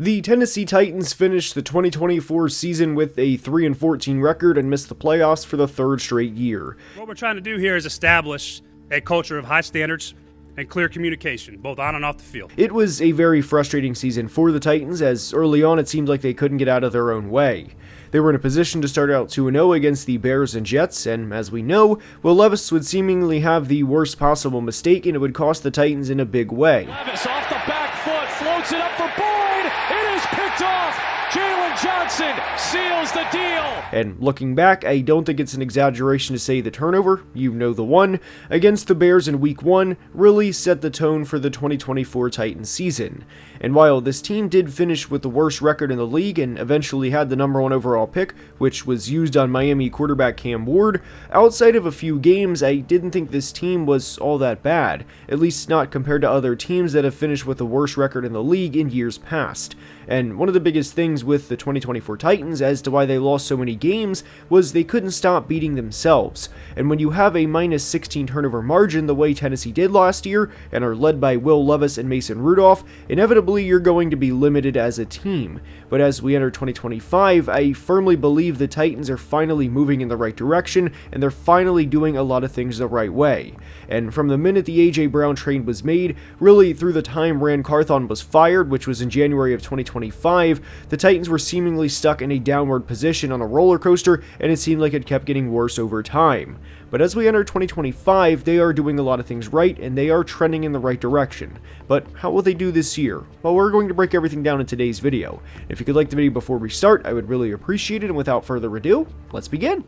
The Tennessee Titans finished the 2024 season with a 3-14 record and missed the playoffs for the third straight year. What we're trying to do here is establish a culture of high standards and clear communication, both on and off the field. It was a very frustrating season for the Titans, as early on it seemed like they couldn't get out of their own way. They were in a position to start out 2-0 against the Bears and Jets, and as we know, Will Levis would seemingly have the worst possible mistake, and it would cost the Titans in a big way. Levis off the back foot, floats it up for Boyd, it is picked off! Jalen Johnson seals the deal! And looking back, I don't think it's an exaggeration to say the turnover, you know the one, against the Bears in Week 1 really set the tone for the 2024 Titans season. And while this team did finish with the worst record in the league and eventually had the number 1 overall pick, which was used on Miami quarterback Cam Ward, outside of a few games, I didn't think this team was all that bad, at least not compared to other teams that have finished with the worst record in the league in years past. And one of the biggest things with the 2024 Titans as to why they lost so many games was they couldn't stop beating themselves. And when you have a minus 16 turnover margin the way Tennessee did last year and are led by Will Levis and Mason Rudolph, inevitably you're going to be limited as a team. But as we enter 2025, I firmly believe the Titans are finally moving in the right direction and they're finally doing a lot of things the right way. And from the minute the A.J. Brown trade was made, really through the time Ran Carthon was fired, which was in January of 2025, the Titans were seemingly stuck in a downward position on a roller coaster, and it seemed like it kept getting worse over time. But as we enter 2025, they are doing a lot of things right, and they are trending in the right direction. But how will they do this year? Well, we're going to break everything down in today's video. If you could like the video before we start, I would really appreciate it, and without further ado, let's begin.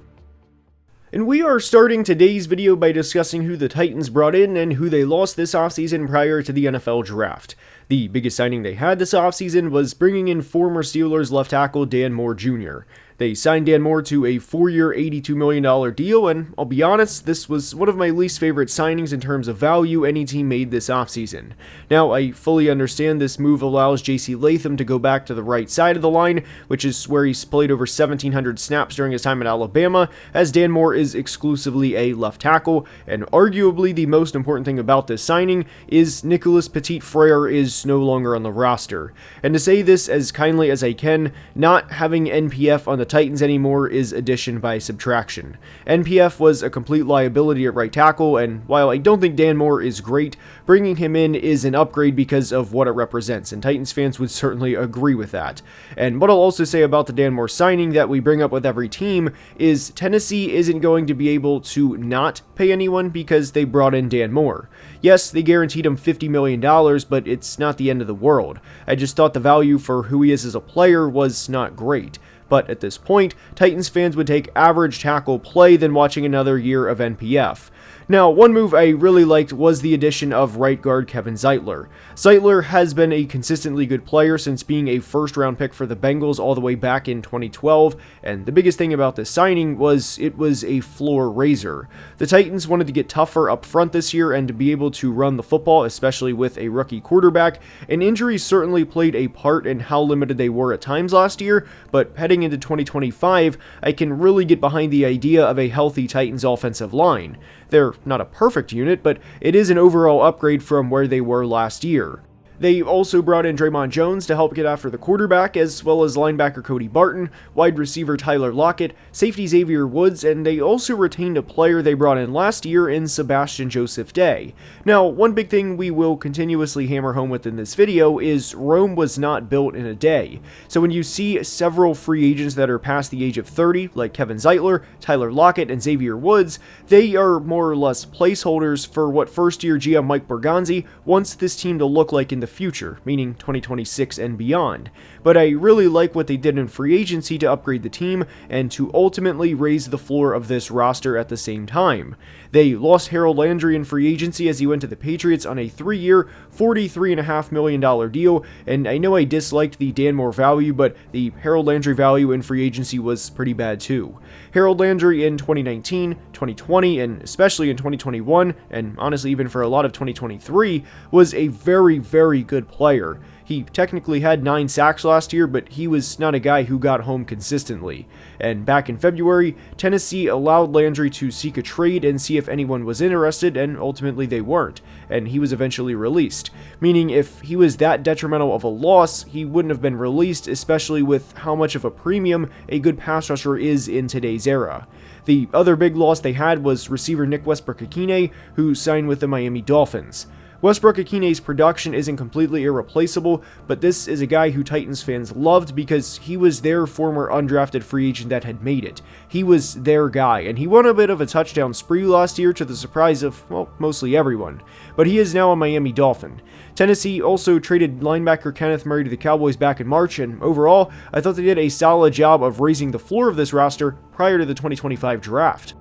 And we are starting today's video by discussing who the Titans brought in and who they lost this offseason prior to the NFL draft. The biggest signing they had this offseason was bringing in former Steelers left tackle Dan Moore Jr. They signed Dan Moore to a 4-year, $82 million deal, and I'll be honest, this was one of my least favorite signings in terms of value any team made this offseason. Now, I fully understand this move allows J.C. Latham to go back to the right side of the line, which is where he's played over 1,700 snaps during his time at Alabama, as Dan Moore is exclusively a left tackle, and arguably the most important thing about this signing is Nicholas Petit-Frere is no longer on the roster. And to say this as kindly as I can, not having NPF on the Titans anymore is addition by subtraction. NPF was a complete liability at right tackle, and while I don't think Dan Moore is great, bringing him in is an upgrade because of what it represents, and Titans fans would certainly agree with that. And what I'll also say about the Dan Moore signing that we bring up with every team is Tennessee isn't going to be able to not pay anyone because they brought in Dan Moore. Yes, they guaranteed him $50 million, but it's not the end of the world. I just thought the value for who he is as a player was not great. But at this point, Titans fans would take average tackle play than watching another year of NPF. Now, one move I really liked was the addition of right guard Kevin Zeitler. Zeitler has been a consistently good player since being a first-round pick for the Bengals all the way back in 2012, and the biggest thing about this signing was it was a floor raiser. The Titans wanted to get tougher up front this year and to be able to run the football, especially with a rookie quarterback, and injuries certainly played a part in how limited they were at times last year, but heading into 2025, I can really get behind the idea of a healthy Titans offensive line. They're not a perfect unit, but it is an overall upgrade from where they were last year. They also brought in Draymond Jones to help get after the quarterback, as well as linebacker Cody Barton, wide receiver Tyler Lockett, safety Xavier Woods, and they also retained a player they brought in last year in Sebastian Joseph Day. Now, one big thing we will continuously hammer home within this video is Rome was not built in a day. So when you see several free agents that are past the age of 30, like Kevin Zeitler, Tyler Lockett, and Xavier Woods, they are more or less placeholders for what first-year GM Mike Berganzi wants this team to look like in the future, meaning 2026 and beyond. But I really like what they did in free agency to upgrade the team and to ultimately raise the floor of this roster at the same time. They lost Harold Landry in free agency as he went to the Patriots on a 3-year, $43.5 million deal, and I know I disliked the Dan Moore value, but the Harold Landry value in free agency was pretty bad too. Harold Landry in 2019, 2020, and especially in 2021, and honestly even for a lot of 2023, was a very, very good player. He technically had 9 sacks last year, but he was not a guy who got home consistently. And back in February, Tennessee allowed Landry to seek a trade and see if anyone was interested, and ultimately they weren't, and he was eventually released. Meaning if he was that detrimental of a loss, he wouldn't have been released, especially with how much of a premium a good pass rusher is in today's era. The other big loss they had was receiver Nick Westbrook-Ikhine, who signed with the Miami Dolphins. Westbrook-Ikhine's production isn't completely irreplaceable, but this is a guy who Titans fans loved because he was their former undrafted free agent that had made it. He was their guy, and he won a bit of a touchdown spree last year to the surprise of, well, mostly everyone. But he is now a Miami Dolphin. Tennessee also traded linebacker Kenneth Murray to the Cowboys back in March, and overall, I thought they did a solid job of raising the floor of this roster prior to the 2025 draft.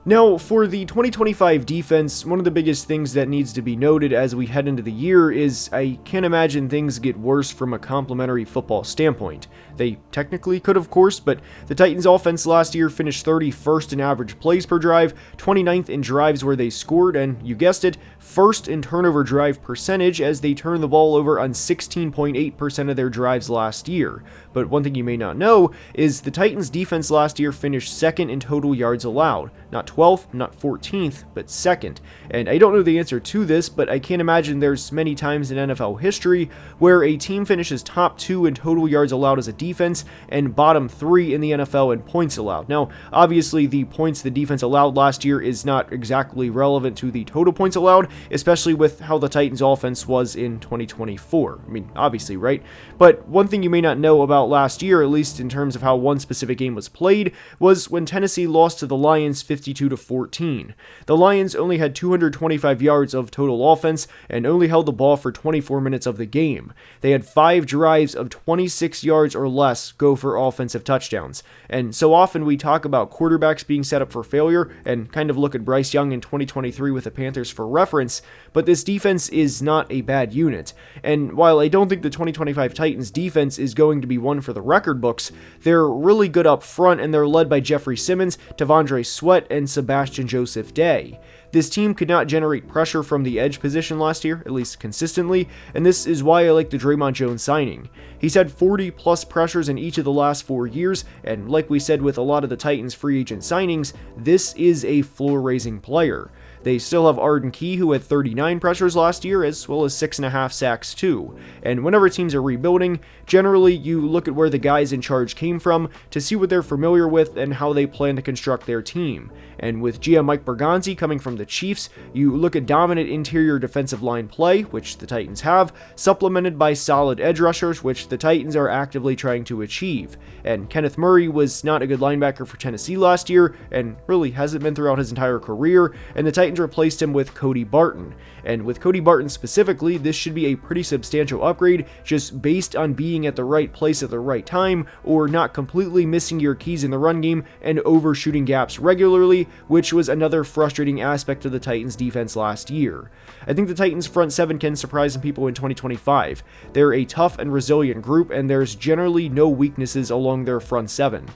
Now, for the 2025 defense, one of the biggest things that needs to be noted as we head into the year is I can't imagine things get worse from a complimentary football standpoint. They technically could, of course, but the Titans' offense last year finished 31st in average plays per drive, 29th in drives where they scored, and you guessed it, first in turnover drive percentage as they turned the ball over on 16.8% of their drives last year. But one thing you may not know is the Titans' defense last year finished second in total yards allowed. Not 12th, not 14th, but second. And I don't know the answer to this, but I can't imagine there's many times in NFL history where a team finishes top 2 in total yards allowed as a defense and bottom 3 in the NFL in points allowed. Now, obviously the points the defense allowed last year is not exactly relevant to the total points allowed, especially with how the Titans' offense was in 2024. I mean, obviously, right? But one thing you may not know about last year, at least in terms of how one specific game was played, was when Tennessee lost to the Lions 52-14. The Lions only had 225 yards of total offense and only held the ball for 24 minutes of the game. They had 5 drives of 26 yards or less go for offensive touchdowns. And so often we talk about quarterbacks being set up for failure and kind of look at Bryce Young in 2023 with the Panthers for reference, but this defense is not a bad unit. And while I don't think the 2025 Titans defense is going to be one for the record books, they're really good up front and they're led by Jeffrey Simmons, Tavondre Sweat, and Sebastian Joseph Day. This team could not generate pressure from the edge position last year, at least consistently, and this is why I like the Draymond Jones signing. He's had 40 plus pressures in each of the last 4 years, and like we said with a lot of the Titans free agent signings, this is a floor-raising player. They still have Arden Key, who had 39 pressures last year, as well as 6.5 sacks too. And whenever teams are rebuilding, generally you look at where the guys in charge came from to see what they're familiar with and how they plan to construct their team. And with GM Mike Berganzi coming from the Chiefs, you look at dominant interior defensive line play, which the Titans have, supplemented by solid edge rushers, which the Titans are actively trying to achieve. And Kenneth Murray was not a good linebacker for Tennessee last year, and really hasn't been throughout his entire career, and the Titans replaced him with Cody Barton. And with Cody Barton specifically, this should be a pretty substantial upgrade just based on being at the right place at the right time, or not completely missing your keys in the run game and overshooting gaps regularly, which was another frustrating aspect of the Titans defense last year. I think the Titans front 7 can surprise some people in 2025. They're a tough and resilient group, and there's generally no weaknesses along their front 7.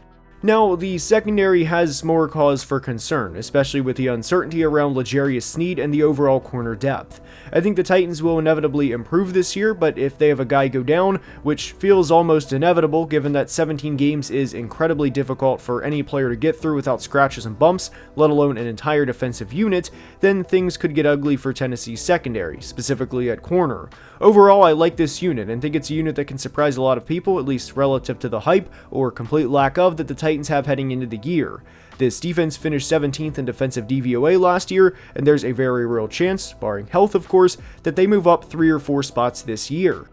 Now, the secondary has more cause for concern, especially with the uncertainty around L'Jarius Sneed and the overall corner depth. I think the Titans will inevitably improve this year, but if they have a guy go down, which feels almost inevitable given that 17 games is incredibly difficult for any player to get through without scratches and bumps, let alone an entire defensive unit, then things could get ugly for Tennessee's secondary, specifically at corner. Overall, I like this unit and think it's a unit that can surprise a lot of people, at least relative to the hype or complete lack of that the Titans have heading into the year. This defense finished 17th in defensive DVOA last year, and there's a very real chance, barring health of course, that they move up 3 or 4 spots this year.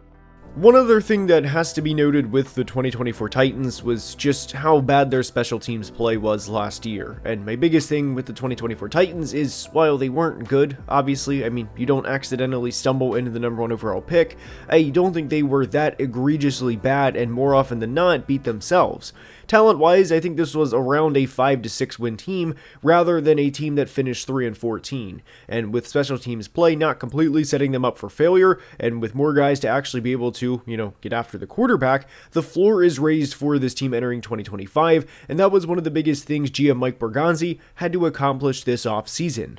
One other thing that has to be noted with the 2024 Titans was just how bad their special teams play was last year. And my biggest thing with the 2024 Titans is, while they weren't good, obviously, I mean, you don't accidentally stumble into the number 1 overall pick, I don't think they were that egregiously bad and more often than not beat themselves. Talent-wise, I think this was around a 5-6 win team rather than a team that finished 3-14. And with special teams play not completely setting them up for failure, and with more guys to actually be able to, get after the quarterback, the floor is raised for this team entering 2025, and that was one of the biggest things GM Mike Berganzi had to accomplish this offseason.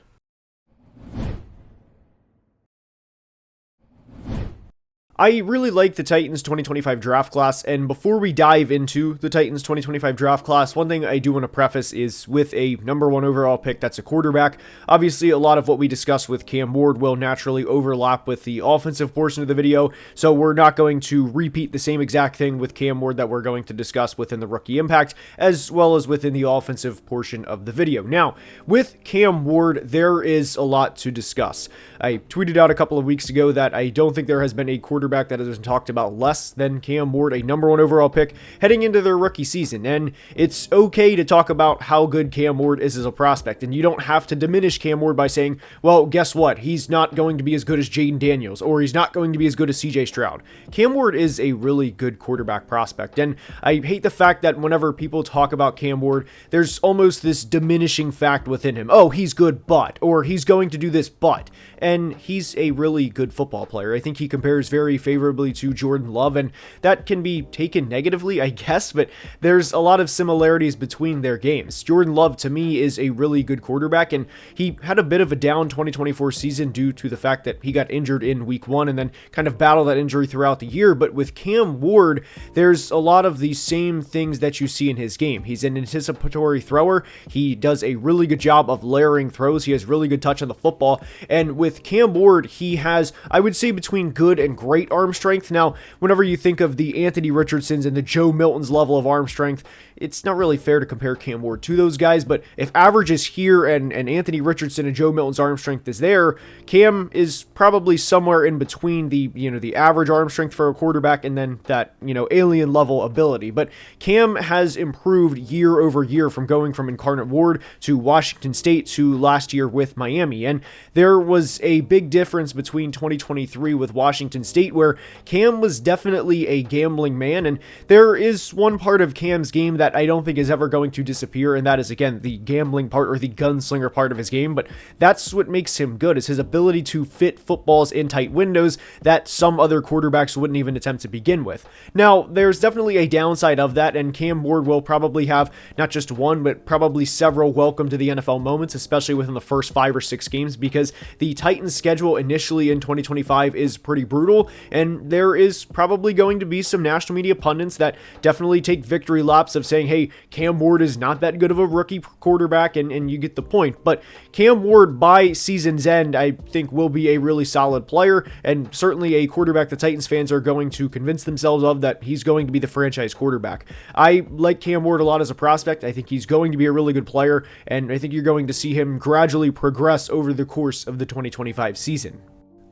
I really like the Titans 2025 draft class, and before we dive into the Titans 2025 draft class, one thing I do want to preface is with a number 1 overall pick that's a quarterback. Obviously, a lot of what we discuss with Cam Ward will naturally overlap with the offensive portion of the video, so we're not going to repeat the same exact thing with Cam Ward that we're going to discuss within the rookie impact, as well as within the offensive portion of the video. Now, with Cam Ward, there is a lot to discuss. I tweeted out a couple of weeks ago that I don't think there has been a quarterback that has been talked about less than Cam Ward, a number 1 overall pick, heading into their rookie season. And it's okay to talk about how good Cam Ward is as a prospect, and you don't have to diminish Cam Ward by saying, well, guess what? He's not going to be as good as Jaden Daniels, or he's not going to be as good as CJ Stroud. Cam Ward is a really good quarterback prospect, and I hate the fact that whenever people talk about Cam Ward, there's almost this diminishing fact within him. Oh, he's good, but, or he's going to do this, but. And he's a really good football player. I think he compares very favorably to Jordan Love, and that can be taken negatively, I guess, but there's a lot of similarities between their games. Jordan Love, to me, is a really good quarterback, and he had a bit of a down 2024 season due to the fact that he got injured in week 1 and then kind of battled that injury throughout the year. But with Cam Ward, there's a lot of the same things that you see in his game. He's an anticipatory thrower. He does a really good job of layering throws. He has really good touch on the football, and with Cam Ward, he has, I would say, between good and great arm strength. Now, whenever you think of the Anthony Richardsons and the Joe Miltons level of arm strength, it's not really fair to compare Cam Ward to those guys, but if average is here and Anthony Richardson and Joe Milton's arm strength is there, Cam is probably somewhere in between the average arm strength for a quarterback and then that, alien level ability. But Cam has improved year over year from going from Incarnate Ward to Washington State to last year with Miami, and there was a big difference between 2023 with Washington State, where Cam was definitely a gambling man, and there is one part of Cam's game that I don't think is ever going to disappear, and that is, again, the gambling part or the gunslinger part of his game. But that's what makes him good, is his ability to fit footballs in tight windows that some other quarterbacks wouldn't even attempt to begin with. Now, there's definitely a downside of that, and Cam Ward will probably have not just one, but probably several welcome to the NFL moments, especially within the first 5 or 6 games, because the Titans' schedule initially in 2025 is pretty brutal, and there is probably going to be some national media pundits that definitely take victory laps of saying, hey, Cam Ward is not that good of a rookie quarterback, and you get the point. But Cam Ward, by season's end, I think will be a really solid player, and certainly a quarterback the Titans fans are going to convince themselves of that he's going to be the franchise quarterback. I like Cam Ward a lot as a prospect. I think he's going to be a really good player, and I think you're going to see him gradually progress over the course of the 2025 season.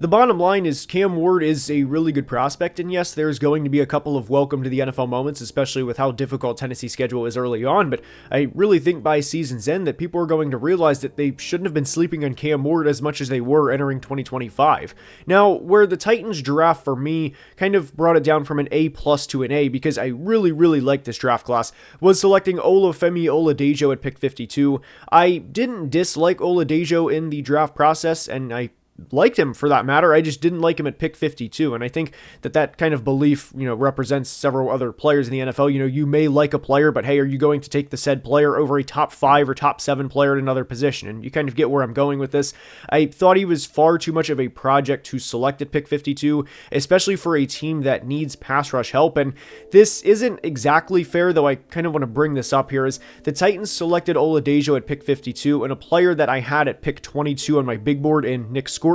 The bottom line is Cam Ward is a really good prospect, and yes, there's going to be a couple of welcome to the NFL moments, especially with how difficult Tennessee's schedule is early on, but I really think by season's end that people are going to realize that they shouldn't have been sleeping on Cam Ward as much as they were entering 2025. Now, where the Titans draft for me kind of brought it down from an A+ to an A, because I really, really liked this draft class, was selecting Olufemi Oladejo at pick 52. I didn't dislike Oladejo in the draft process, and I liked him for that matter. I just didn't like him at pick 52, and I think that kind of belief, represents several other players in the NFL. You may like a player, but hey, are you going to take the said player over a top 5 or top 7 player at another position? And you kind of get where I'm going with this. I thought he was far too much of a project to select at pick 52, especially for a team that needs pass rush help, and this isn't exactly fair, though I kind of want to bring this up here, is the Titans selected Oladejo at pick 52, and a player that I had at pick 22 on my big board in Nick Score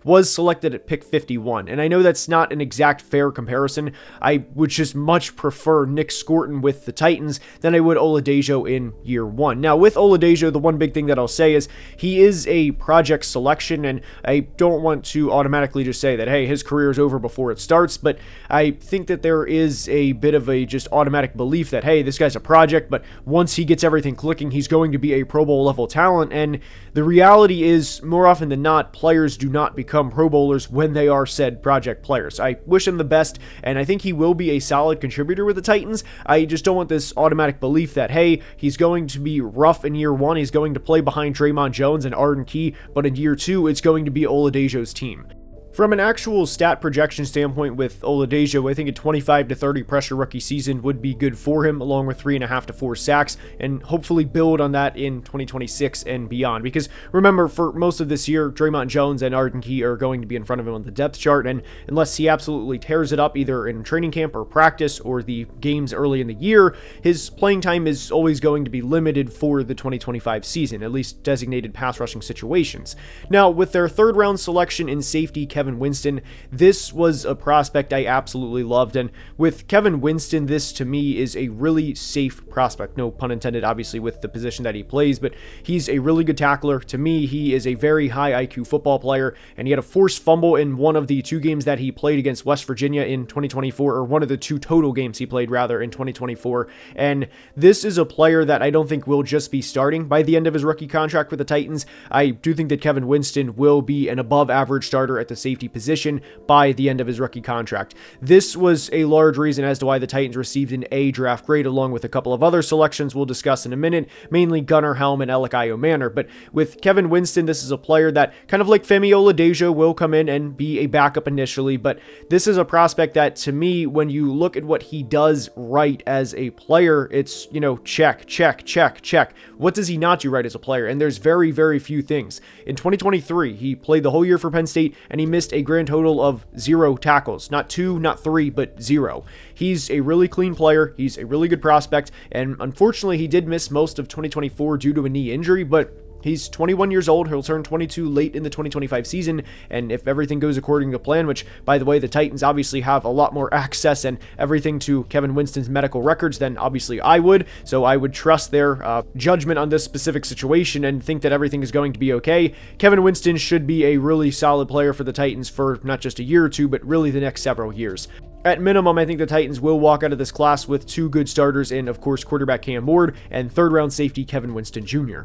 was selected at pick 51. And I know that's not an exact fair comparison. I would just much prefer Nick Scorton with the Titans than I would Oladejo in year 1. Now, with Oladejo, the one big thing that I'll say is he is a project selection, and I don't want to automatically just say that, hey, his career is over before it starts, but I think that there is a bit of a just automatic belief that, hey, this guy's a project, but once he gets everything clicking, he's going to be a Pro Bowl level talent. And the reality is, more often than not, players do not become Pro Bowlers when they are said project players. I wish him the best, and I think he will be a solid contributor with the Titans. I just don't want this automatic belief that, hey, he's going to be rough in year 1, he's going to play behind Draymond Jones and Arden Key, but in year 2, it's going to be Oladejo's team. From an actual stat projection standpoint with Oladejo, I think a 25 to 30 pressure rookie season would be good for him, along with 3.5 to 4 sacks, and hopefully build on that in 2026 and beyond. Because remember, for most of this year, Draymond Jones and Arden Key are going to be in front of him on the depth chart, and unless he absolutely tears it up either in training camp or practice or the games early in the year, his playing time is always going to be limited for the 2025 season, at least designated pass rushing situations. Now, with their third round selection in safety, Kevin Winston, this was a prospect I absolutely loved, and with Kevin Winston, this to me is a really safe prospect, no pun intended obviously with the position that he plays, but he's a really good tackler. To me, he is a very high IQ football player, and he had a forced fumble in one of the 2 games that he played against West Virginia in 2024, or one of the 2 total games he played rather in 2024, and this is a player that I don't think will just be starting by the end of his rookie contract with the Titans. I do think that Kevin Winston will be an above average starter at the safety position by the end of his rookie contract. This was a large reason as to why the Titans received an A draft grade, along with a couple of other selections we'll discuss in a minute, mainly Gunnar Helm and Elikayo Manor. But with Kevin Winston, this is a player that, kind of like Femi Oladejo, will come in and be a backup initially, but this is a prospect that, to me, when you look at what he does right as a player, it's, check, check, check, check. What does he not do right as a player? And there's very, very few things. In 2023, he played the whole year for Penn State, and he missed a grand total of 0 tackles. Not 2, not 3, but 0. He's a really clean player. He's a really good prospect, and unfortunately, he did miss most of 2024 due to a knee injury, but he's 21 years old. He'll turn 22 late in the 2025 season, and if everything goes according to plan, which, by the way, the Titans obviously have a lot more access and everything to Kevin Winston's medical records than obviously I would, so I would trust their judgment on this specific situation and think that everything is going to be okay. Kevin Winston should be a really solid player for the Titans for not just a year or 2, but really the next several years. At minimum, I think the Titans will walk out of this class with 2 good starters in, of course, quarterback Cam Ward and third-round safety Kevin Winston Jr.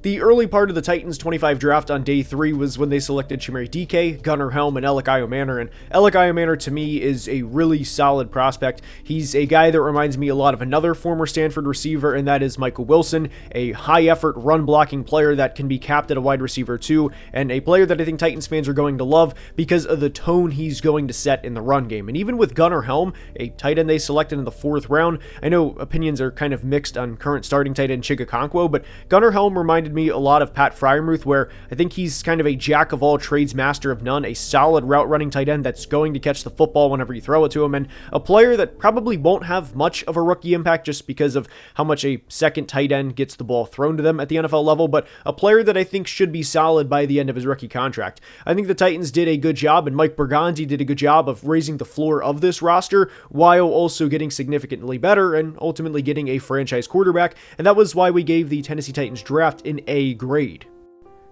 The early part of the Titans' 25 draft on day 3 was when they selected Chimere Dike, Gunnar Helm, and Elikayo Manor, and Elikayo Manor to me is a really solid prospect. He's a guy that reminds me a lot of another former Stanford receiver, and that is Michael Wilson, a high-effort run-blocking player that can be capped at a wide receiver too, and a player that I think Titans fans are going to love because of the tone he's going to set in the run game. And even with Gunnar Helm, a tight end they selected in the 4th round, I know opinions are kind of mixed on current starting tight end Chigakonkwo, but Gunnar Helm reminded me a lot of Pat Freiermuth, where I think he's kind of a jack of all trades, master of none, a solid route running tight end that's going to catch the football whenever you throw it to him, and a player that probably won't have much of a rookie impact just because of how much a second tight end gets the ball thrown to them at the NFL level, but a player that I think should be solid by the end of his rookie contract. I think the Titans did a good job, and Mike Berganti did a good job of raising the floor of this roster while also getting significantly better and ultimately getting a franchise quarterback, and that was why we gave the Tennessee Titans draft an A grade.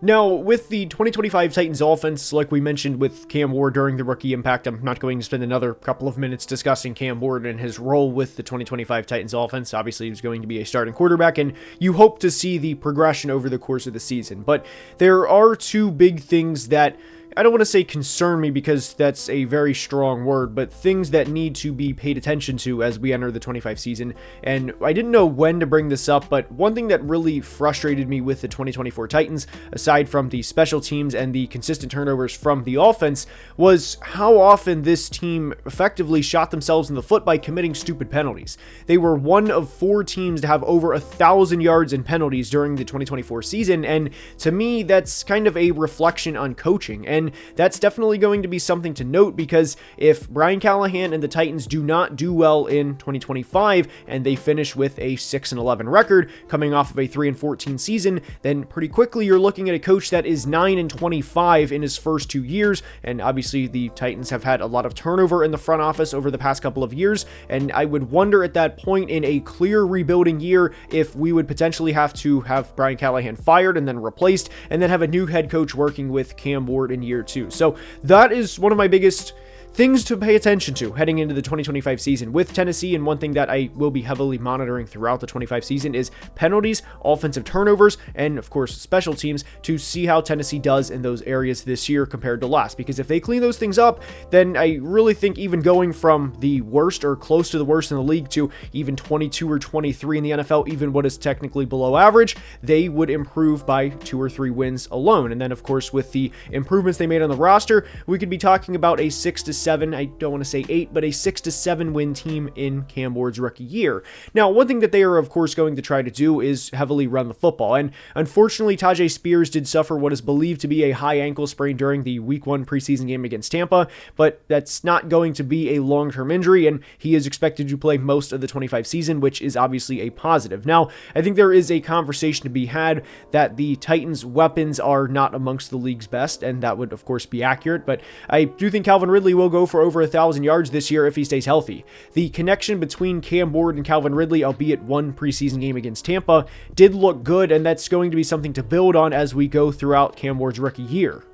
Now, with the 2025 Titans offense, like we mentioned with Cam Ward during the rookie impact, I'm not going to spend another couple of minutes discussing Cam Ward and his role with the 2025 Titans offense. Obviously, he's going to be a starting quarterback, and you hope to see the progression over the course of the season. But there are 2 big things that I don't want to say concern me because that's a very strong word, but things that need to be paid attention to as we enter the 25 season. And I didn't know when to bring this up, but one thing that really frustrated me with the 2024 Titans, aside from the special teams and the consistent turnovers from the offense, was how often this team effectively shot themselves in the foot by committing stupid penalties. They were one of 4 teams to have over 1,000 yards in penalties during the 2024 season, and to me, that's kind of a reflection on coaching. And that's definitely going to be something to note, because if Brian Callahan and the Titans do not do well in 2025 and they finish with a 6-11 record coming off of a 3-14 season, then pretty quickly you're looking at a coach that is 9-25 in his first 2 years. And obviously the Titans have had a lot of turnover in the front office over the past couple of years, and I would wonder at that point in a clear rebuilding year if we would potentially have to have Brian Callahan fired and then replaced, and then have a new head coach working with Cam Ward in year 2. So that is one of my biggest things to pay attention to heading into the 2025 season with Tennessee, and one thing that I will be heavily monitoring throughout the 25 season is penalties, offensive turnovers, and of course special teams, to see how Tennessee does in those areas this year compared to last. Because if they clean those things up, then I really think even going from the worst or close to the worst in the league to even 22 or 23 in the NFL, even what is technically below average, they would improve by 2 or 3 wins alone. And then of course with the improvements they made on the roster, we could be talking about a 6 to 7, I don't want to say 8, but a 6 to 7 win team in Cam Ward's rookie year. Now, one thing that they are of course going to try to do is heavily run the football, and unfortunately Tajay Spears did suffer what is believed to be a high ankle sprain during the week 1 preseason game against Tampa, but that's not going to be a long-term injury, and he is expected to play most of the 25 season, which is obviously a positive. Now, I think there is a conversation to be had that the Titans' weapons are not amongst the league's best, and that would of course be accurate, but I do think Calvin Ridley will go for over 1,000 yards this year if he stays healthy. The connection between Cam Ward and Calvin Ridley, albeit one preseason game against Tampa, did look good, and that's going to be something to build on as we go throughout Cam Ward's rookie year.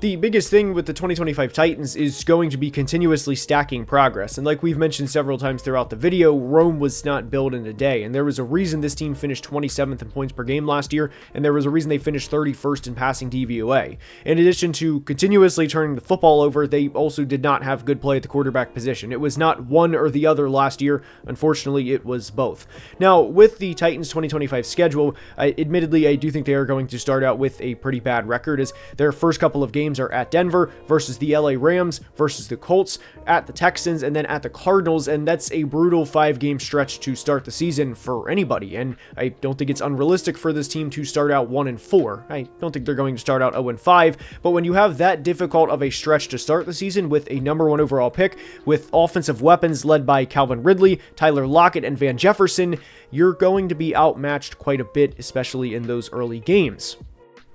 The biggest thing with the 2025 Titans is going to be continuously stacking progress, and like we've mentioned several times throughout the video, Rome was not built in a day, and there was a reason this team finished 27th in points per game last year, and there was a reason they finished 31st in passing DVOA. In addition to continuously turning the football over, they also did not have good play at the quarterback position. It was not one or the other last year. Unfortunately, it was both. Now, with the Titans 2025 schedule, admittedly, I do think they are going to start out with a pretty bad record, as their first couple of games are at Denver versus the LA Rams versus the Colts, at the Texans, and then at the Cardinals, and that's a brutal 5-game stretch to start the season for anybody, and I don't think it's unrealistic for this team to start out 1-4. I don't think they're going to start out 0-5, but when you have that difficult of a stretch to start the season with a number 1 overall pick, with offensive weapons led by Calvin Ridley, Tyler Lockett, and Van Jefferson, you're going to be outmatched quite a bit, especially in those early games.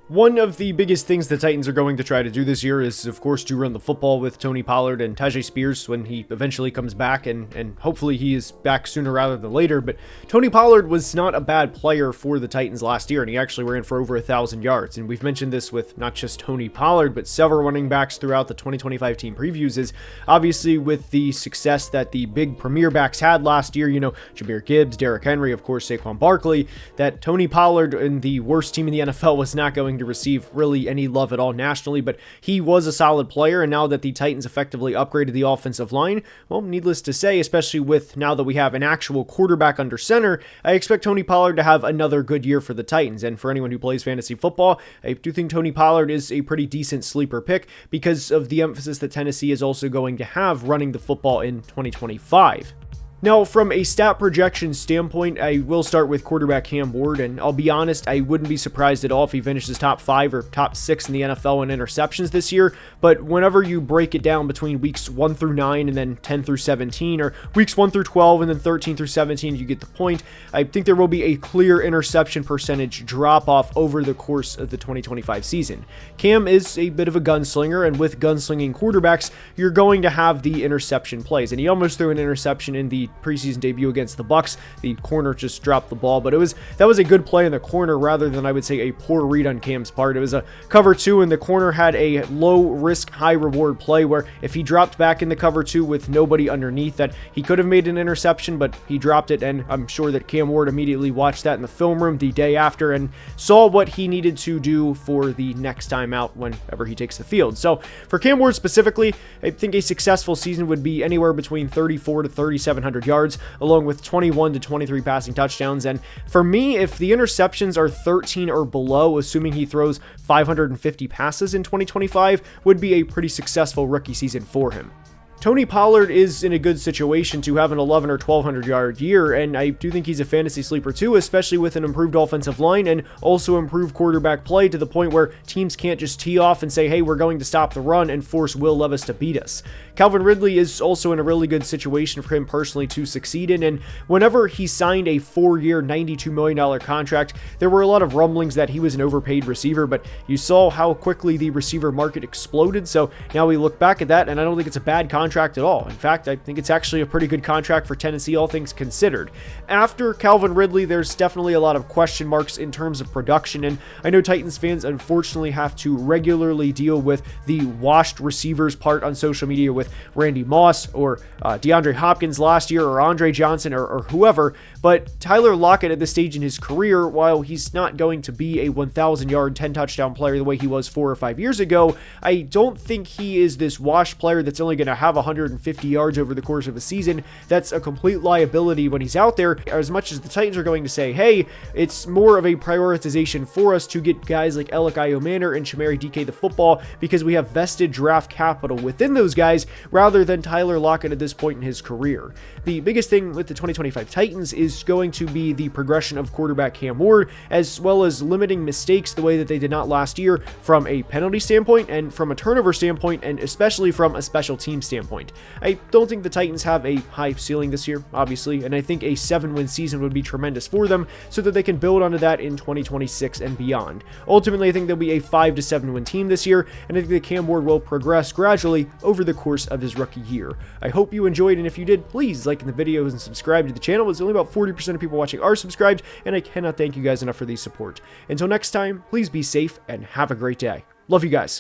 One of the biggest things the Titans are going to try to do this year is, of course, to run the football with Tony Pollard and Tajay Spears when he eventually comes back, and hopefully he is back sooner rather than later. But Tony Pollard was not a bad player for the Titans last year, and he actually ran for over 1,000 yards. And we've mentioned this with not just Tony Pollard, but several running backs throughout the 2025 team previews, is obviously with the success that the big premier backs had last year, you know, Jahmyr Gibbs, Derrick Henry, of course, Saquon Barkley, that Tony Pollard in the worst team in the NFL was not going to receive really any love at all nationally, but he was a solid player, and now that the Titans effectively upgraded the offensive line, well, needless to say, especially with now that we have an actual quarterback under center, I expect Tony Pollard to have another good year for the Titans. And for anyone who plays fantasy football, I do think Tony Pollard is a pretty decent sleeper pick because of the emphasis that Tennessee is also going to have running the football in 2025. Now, from a stat projection standpoint, I will start with quarterback Cam Ward, and I'll be honest, I wouldn't be surprised at all if he finishes top 5 or top 6 in the NFL in interceptions this year, but whenever you break it down between weeks 1 through 9 and then 10 through 17, or weeks 1 through 12 and then 13 through 17, you get the point. I think there will be a clear interception percentage drop-off over the course of the 2025 season. Cam is a bit of a gunslinger, and with gunslinging quarterbacks, you're going to have the interception plays, and he almost threw an interception in the preseason debut against the Bucs. The corner just dropped the ball, but that was a good play in the corner rather than, I would say, a poor read on Cam's part. It was a cover 2, and the corner had a low risk, high reward play where if he dropped back in the cover 2 with nobody underneath, that he could have made an interception, but he dropped it, and I'm sure that Cam Ward immediately watched that in the film room the day after and saw what he needed to do for the next time out whenever he takes the field. So for Cam Ward specifically, I think a successful season would be anywhere between 3,400 to 3,700 yards, along with 21 to 23 passing touchdowns. And for me, if the interceptions are 13 or below, assuming he throws 550 passes in 2025, would be a pretty successful rookie season for him. Tony Pollard is in a good situation to have an 11 or 1,200 yard year, and I do think he's a fantasy sleeper too, especially with an improved offensive line and also improved quarterback play to the point where teams can't just tee off and say, hey, we're going to stop the run and force Will Levis to beat us. Calvin Ridley is also in a really good situation for him personally to succeed in, and whenever he signed a 4-year, $92 million contract, there were a lot of rumblings that he was an overpaid receiver, but you saw how quickly the receiver market exploded, so now we look back at that, and I don't think it's a bad contract contract at all. In fact, I think it's actually a pretty good contract for Tennessee, all things considered. After Calvin Ridley, there's definitely a lot of question marks in terms of production, and I know Titans fans unfortunately have to regularly deal with the washed receivers part on social media with Randy Moss or DeAndre Hopkins last year or Andre Johnson or whoever, but Tyler Lockett at this stage in his career, while he's not going to be a 1,000-yard, 10-touchdown player the way he was 4 or 5 years ago, I don't think he is this washed player that's only going to have 150 yards over the course of a season. That's a complete liability when he's out there. As much as the Titans are going to say, hey, it's more of a prioritization for us to get guys like Alec Iomanner and Chimere DK the football because we have vested draft capital within those guys rather than Tyler Lockett at this point in his career. The biggest thing with the 2025 Titans is going to be the progression of quarterback Cam Ward, as well as limiting mistakes the way that they did not last year from a penalty standpoint and from a turnover standpoint, and especially from a special team standpoint. I don't think the Titans have a high ceiling this year, obviously, and I think a 7-win season would be tremendous for them so that they can build onto that in 2026 and beyond. Ultimately, I think they'll be a 5 to 7-win team this year, and I think that Cam Ward will progress gradually over the course of his rookie year. I hope you enjoyed, and if you did, please like the videos and subscribe to the channel. It's only about 40% of people watching are subscribed, and I cannot thank you guys enough for the support. Until next time, please be safe and have a great day. Love you guys.